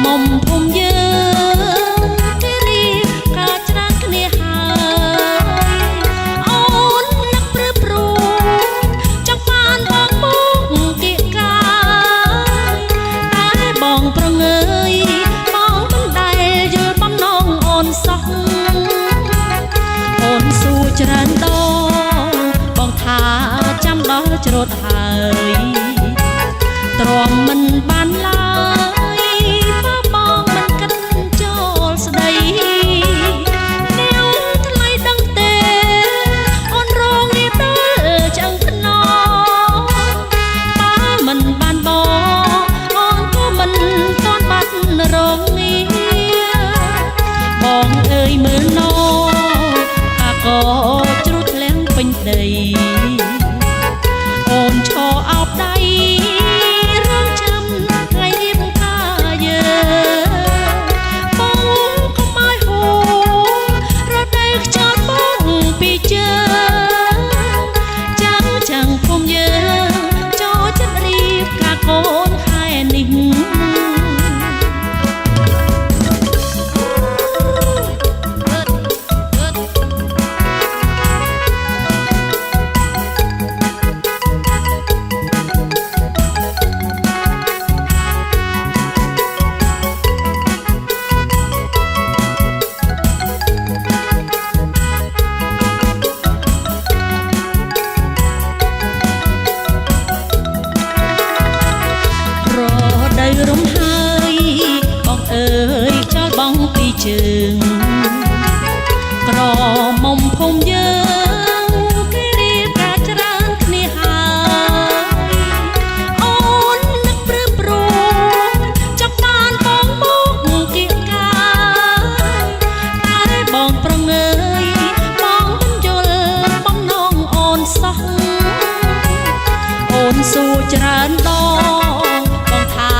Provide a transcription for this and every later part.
មុំភូមិយើងគេរៀបការច្រើនគ្នាហើយអូននឹកព្រឺព្រួយចង់បានបងមកគៀកកាយតែបងប្រងើយបងមិនដែលយល់បំណងអូនសោះអូនស៊ូច្រើនដងបងថាចាំដល់ច្រូតហើយទ្រាំមិនបានឡើយបើបងមិនគិតចូលស្ដីនាងថ្លៃដឹងទេអូនរងរៀបដល់ឆ្អឹងខ្នងបើមិនបានបងអូនក៏មិនទាន់បាត់រងងារបងអើយមើលណោអាក៏ជ្រុះធ្លាំងពេញដីអូនឈរអោបដៃរងចាំថ្ងៃរៀបការយើងបងកុំឲ្យហួរត់ដែលខ្យល់បងពីជើងចាំងភូមិយើងចូលចិត្តរៀបការកូនខែនេះរំហើយបងអើយចោលបងពីជើងក្រមុំភូមិយើងគេរៀបការច្រើនគ្នាហើយអូននឹកព្រឺព្រួយចង់បានបងមកគៀកកាយតែបងប្រងើយបងមិនយល់បំណងអូនសោះអូនស៊ូច្រើនដងបងថា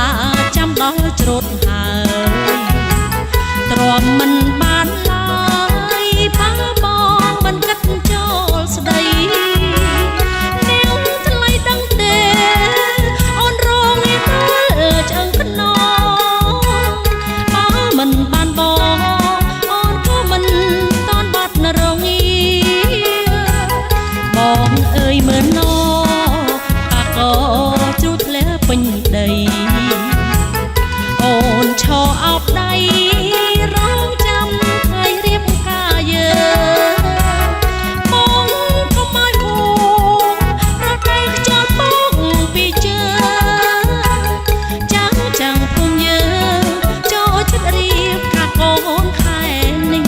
ចាំដល់ច្រូតហើយទ្រាំមិនបានឡើយបើបងមិនគិតចូលស្ដីនាងថ្លៃដឹងទេអូនរងរៀបដល់ឆ្អឹងខ្នងបើមិនបានបងអូនក៏មិនតាន់បាត់រងងារបងអើយមើលណោអាក៏ជ្រុះធ្លាក់ពេញដីអូនឈរអោបដៃរងចាំថ្ងៃរៀបការយើងបងកុំឲ្យហួររត់ដែលខ្យល់បងពីជើងចាំងភូមិយើងចូលចិត្តរៀបការកូនខែនេះ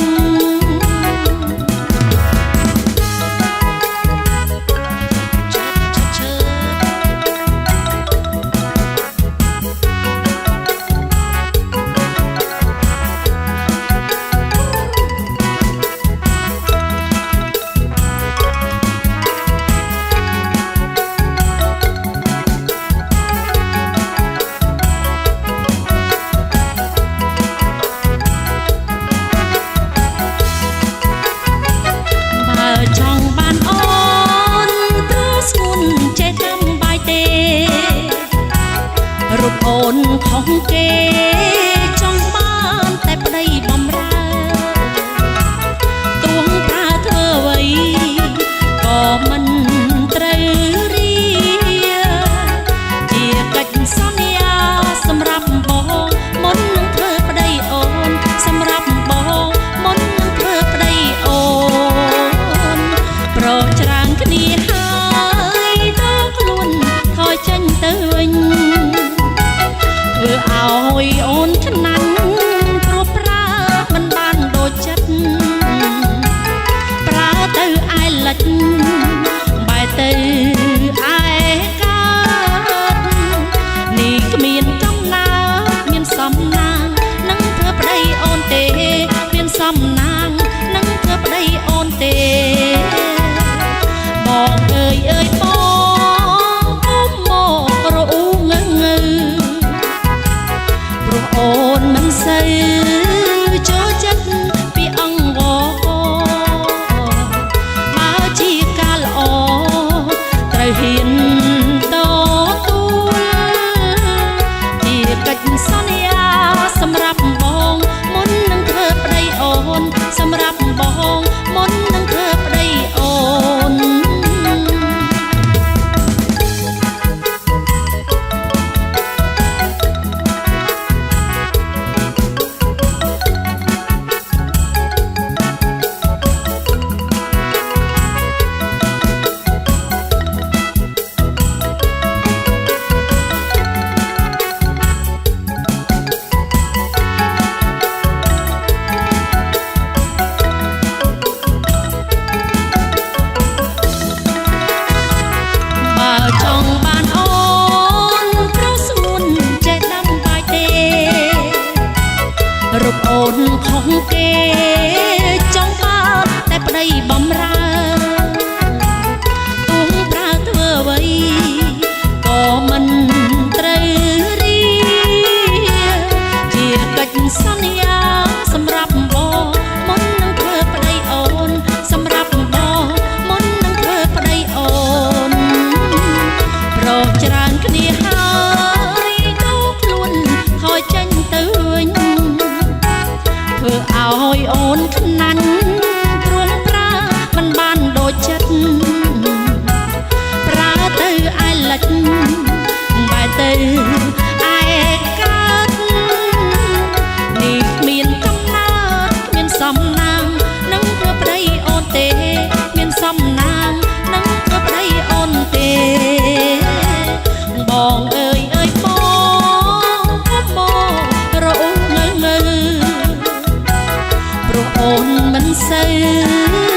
ចង់បានអូនព្រោះស្ងួនចេះតាមបាយទេរូបអូនខុសគេចង់បានតែប្តីបំរើទ្រង់ប្រើធ្វើអ្វីក៏មិនត្រូវរៀជាកិច្ចសន្យាសម្រាប់បងមុននឹងធ្វើប្តីអូនសម្រាប់បងមុននឹងធ្វើប្តីអូនប្រច្រើនគ្នាហើយដល់ខ្លួនថយចេញទៅវិញធ្វើឲ្យអូនថ្នាំងព្រោះប្រើមិនបានដូចចិត្តប្រើទៅឯលិចបែរទៅឯកើតនេះគ្មានកំណើតមានសំណាងនឹងធ្វើប្តីអូនទេមានសំណាងនឹងធ្វើប្តីអូនទេបងអើយបងគុំមករអ៊ូងងើព្រោះអូន មិនត្រូវរៀជាកិច្ចសន្យាសម្រាប់បងមុននឹងធ្វើប្តីអូនសម្រាប់បងមុននឹងធ្វើប្តីអូនប្រច្រើនគ្នាហើយដូរខ្លួនថយចេញទៅវិញធ្វើឲ្យអូនខ្នាញ់ព្រមប្រាមិនបានដូចចិត្តប្រើទៅឯលិចបែរទៅឯកើតនេះមានកំណើតមានសំណាងនឹងធ្វើប្តីអូនទេមានសំណាងនឹងធ្វើប្តីអូនទេបងអើយអើយបងរអ៊ូមើព្រោះអូនមិនសូវ